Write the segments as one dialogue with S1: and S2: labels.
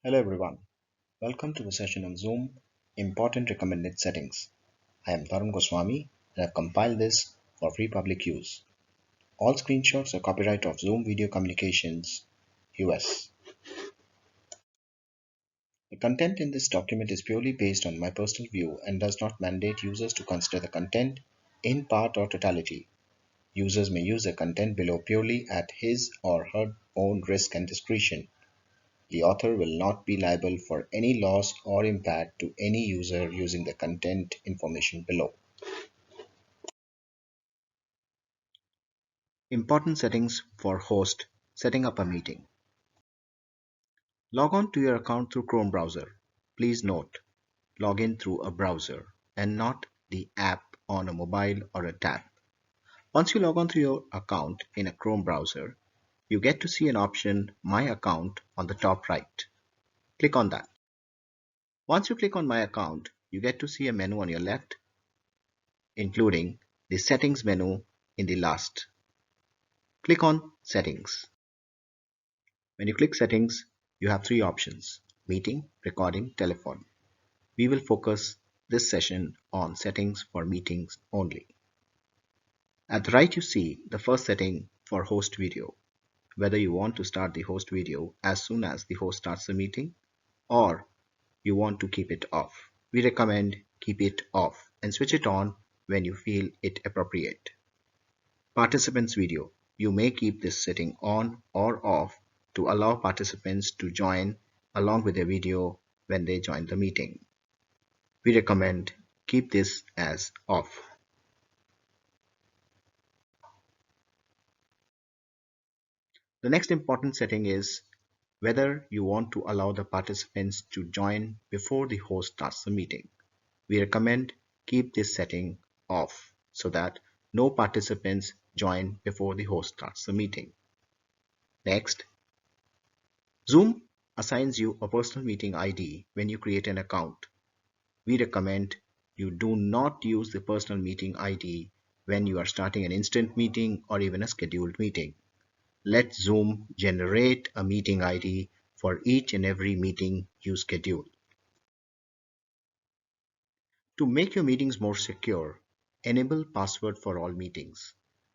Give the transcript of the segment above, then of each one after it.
S1: Hello everyone, welcome to the session on Zoom Important Recommended Settings. I am Tarun Goswami and I've compiled this for free public use. All screenshots are copyright of Zoom Video Communications US. The content in this document is purely based on my personal view and does not mandate users to consider the content in part or totality. Users may use the content below purely at his or her own risk and discretion. The author will not be liable for any loss or impact to any user using the content information below. Important settings for host setting up a meeting. Log on to your account through Chrome browser. Please note, log in through a browser and not the app on a mobile or a tab. Once you log on to your account in a Chrome browser, you get to see an option My Account on the top right. Click on that. Once you click on My Account, you get to see a menu on your left, including the Settings menu in the last. Click on Settings. When you click Settings, you have three options: Meeting, Recording, Telephone. We will focus this session on settings for meetings only. At the right, you see the first setting for host video, whether you want to start the host video as soon as the host starts the meeting or you want to keep it off. We recommend keep it off and switch it on when you feel it appropriate. Participants video. You may keep this setting on or off to allow participants to join along with their video when they join the meeting. We recommend keep this as off. The next important setting is whether you want to allow the participants to join before the host starts the meeting. We recommend keep this setting off so that no participants join before the host starts the meeting. Next, Zoom assigns you a personal meeting ID when you create an account. We recommend you do not use the personal meeting ID when you are starting an instant meeting or even a scheduled meeting. Let Zoom generate a meeting ID for each and every meeting you schedule. To make your meetings more secure, enable password for all meetings.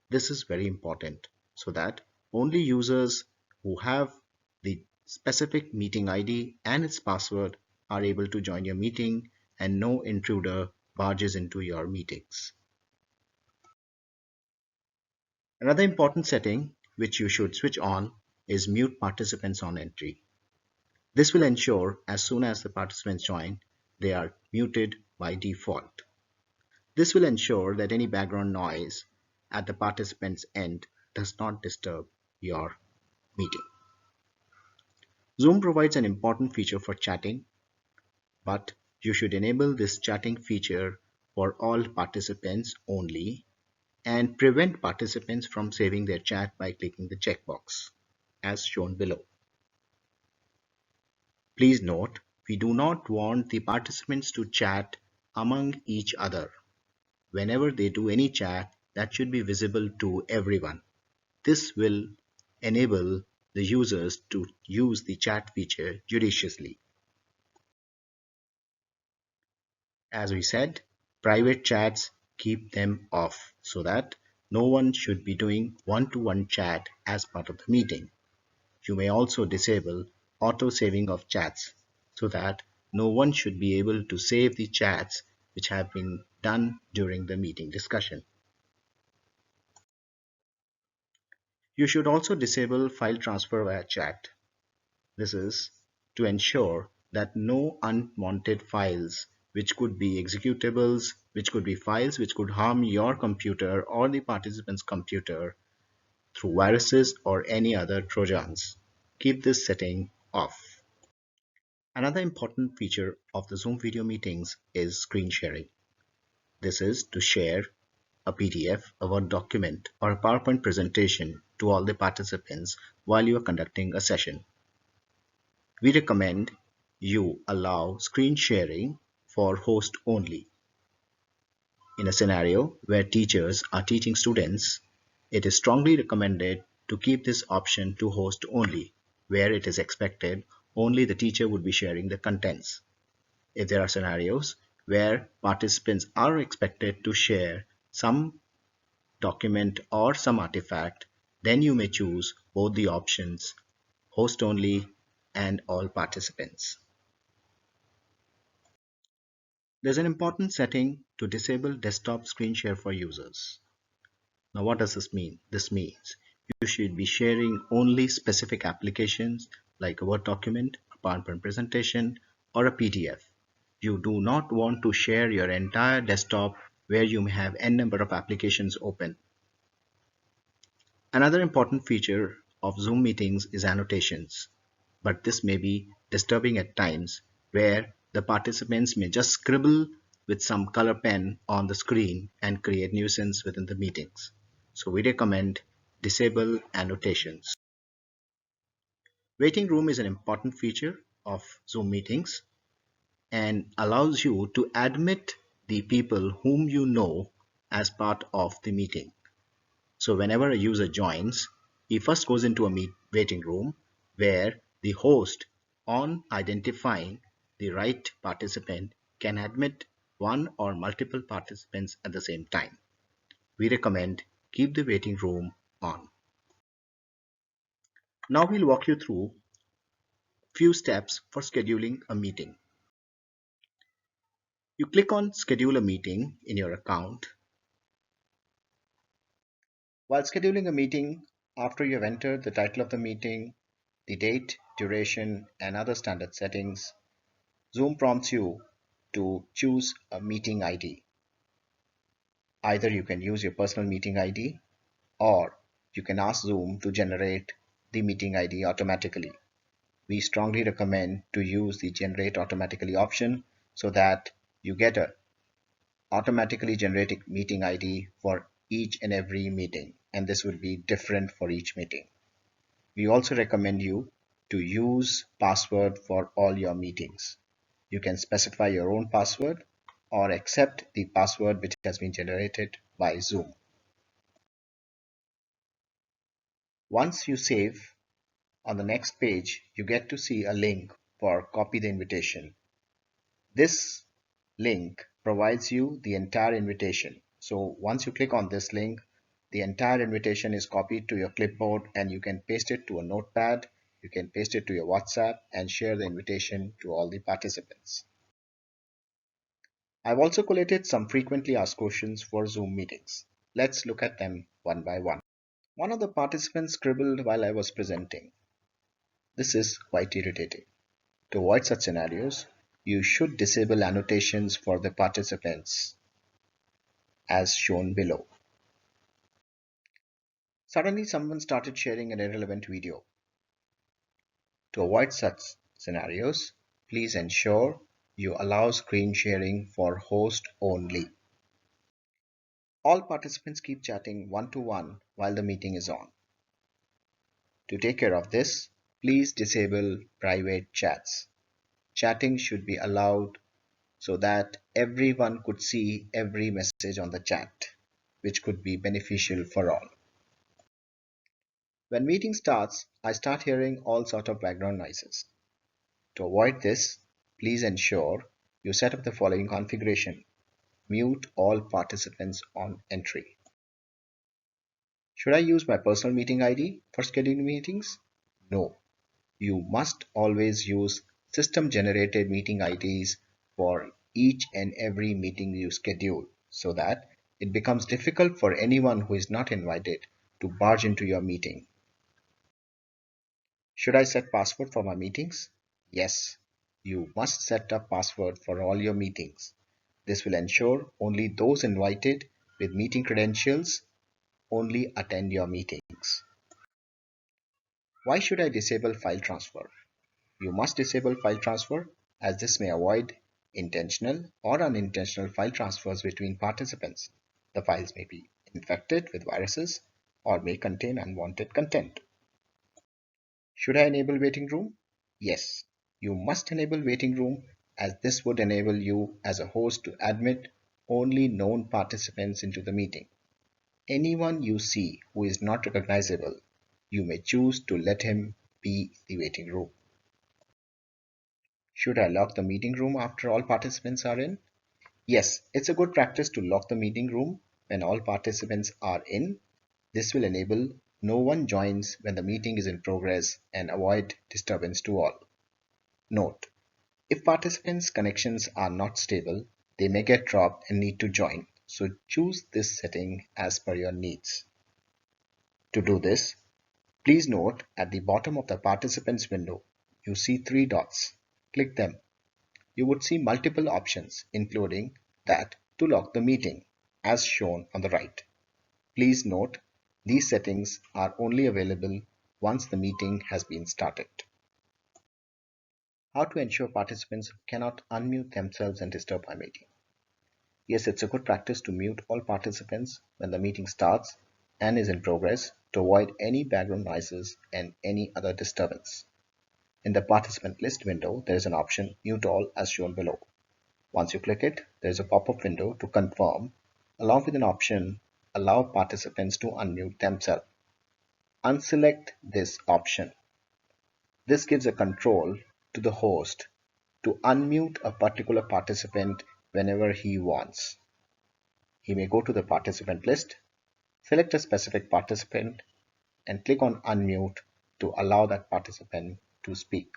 S1: This is very important so that only users who have the specific meeting ID and its password are able to join your meeting and no intruder barges into your meetings. Another important setting which you should switch on is mute participants on entry. This will ensure as soon as the participants join, they are muted by default. This will ensure that any background noise at the participant's end does not disturb your meeting. Zoom provides an important feature for chatting, but you should enable this chatting feature for all participants only and prevent participants from saving their chat by clicking the checkbox, as shown below. Please note, we do not want the participants to chat among each other. Whenever they do any chat, that should be visible to everyone. This will enable the users to use the chat feature judiciously. As we said, private chats, keep them off so that no one should be doing one-to-one chat as part of the meeting. You may also disable auto saving of chats so that no one should be able to save the chats which have been done during the meeting discussion. You should also disable file transfer via chat. This is to ensure that no unwanted files, which could be executables, which could be files which could harm your computer or the participant's computer through viruses or any other trojans. Keep this setting off. Another important feature of the Zoom video meetings is screen sharing. This is to share a PDF, a Word document, or a PowerPoint presentation to all the participants while you are conducting a session. We recommend you allow screen sharing for host only. In a scenario where teachers are teaching students, it is strongly recommended to keep this option to host only, where it is expected only the teacher would be sharing the contents. If there are scenarios where participants are expected to share some document or some artifact, then you may choose both the options, host only and all participants. There's an important setting to disable desktop screen share for users. Now, what does this mean? This means you should be sharing only specific applications like a Word document, a PowerPoint presentation, or a PDF. You do not want to share your entire desktop where you may have n number of applications open. Another important feature of Zoom meetings is annotations, but this may be disturbing at times where the participants may just scribble with some color pen on the screen and create nuisance within the meetings. So we recommend disable annotations. Waiting room is an important feature of Zoom meetings and allows you to admit the people whom you know as part of the meeting. So whenever a user joins, he first goes into a waiting room where the host, on identifying the right participant, can admit one or multiple participants at the same time. We recommend keep the waiting room on. Now we'll walk you through few steps for scheduling a meeting. You click on schedule a meeting in your account. While scheduling a meeting, after you have entered the title of the meeting, the date, duration, and other standard settings, Zoom prompts you to choose a meeting ID. Either you can use your personal meeting ID or you can ask Zoom to generate the meeting ID automatically. We strongly recommend to use the generate automatically option so that you get a automatically generated meeting ID for each and every meeting, and this will be different for each meeting. We also recommend you to use password for all your meetings. You can specify your own password or accept the password which has been generated by Zoom. Once you save, on the next page, you get to see a link for copy the invitation. This link provides you the entire invitation. So once you click on this link, the entire invitation is copied to your clipboard and you can paste it to a notepad, you can paste it to your WhatsApp and share the invitation to all the participants. I've also collated some frequently asked questions for Zoom meetings. Let's look at them one by one. One of the participants scribbled while I was presenting. This is quite irritating. To avoid such scenarios, you should disable annotations for the participants as shown below. Suddenly someone started sharing an irrelevant video. To avoid such scenarios, please ensure you allow screen sharing for host only. All participants keep chatting one-to-one while the meeting is on. To take care of this, please disable private chats. Chatting should be allowed so that everyone could see every message on the chat, which could be beneficial for all. When meeting starts, I start hearing all sort of background noises. To avoid this, please ensure you set up the following configuration. Mute all participants on entry. Should I use my personal meeting ID for scheduling meetings? No. You must always use system generated meeting IDs for each and every meeting you schedule so that it becomes difficult for anyone who is not invited to barge into your meeting. Should I set password for my meetings? Yes, you must set a password for all your meetings. This will ensure only those invited with meeting credentials only attend your meetings. Why should I disable file transfer? You must disable file transfer as this may avoid intentional or unintentional file transfers between participants. The files may be infected with viruses or may contain unwanted content. Should I enable waiting room? Yes, you must enable waiting room as this would enable you as a host to admit only known participants into the meeting. Anyone you see who is not recognizable, you may choose to let him be the waiting room. Should I lock the meeting room after all participants are in? Yes, it's a good practice to lock the meeting room when all participants are in. This will enable no one joins when the meeting is in progress and avoid disturbance to all. Note: if participants' connections are not stable, they may get dropped and need to join, so choose this setting as per your needs. To do this, please note at the bottom of the participants window, you see three dots. Click them. You would see multiple options, including that to lock the meeting, as shown on the right. Please note, these settings are only available once the meeting has been started. How to ensure participants cannot unmute themselves and disturb our meeting. Yes, it's a good practice to mute all participants when the meeting starts and is in progress to avoid any background noises and any other disturbance. In the participant list window, there is an option Mute All as shown below. Once you click it, there is a pop-up window to confirm, along with an option Allow participants to unmute themselves. Unselect this option. This gives a control to the host to unmute a particular participant whenever he wants. He may go to the participant list, select a specific participant, and click on Unmute to allow that participant to speak.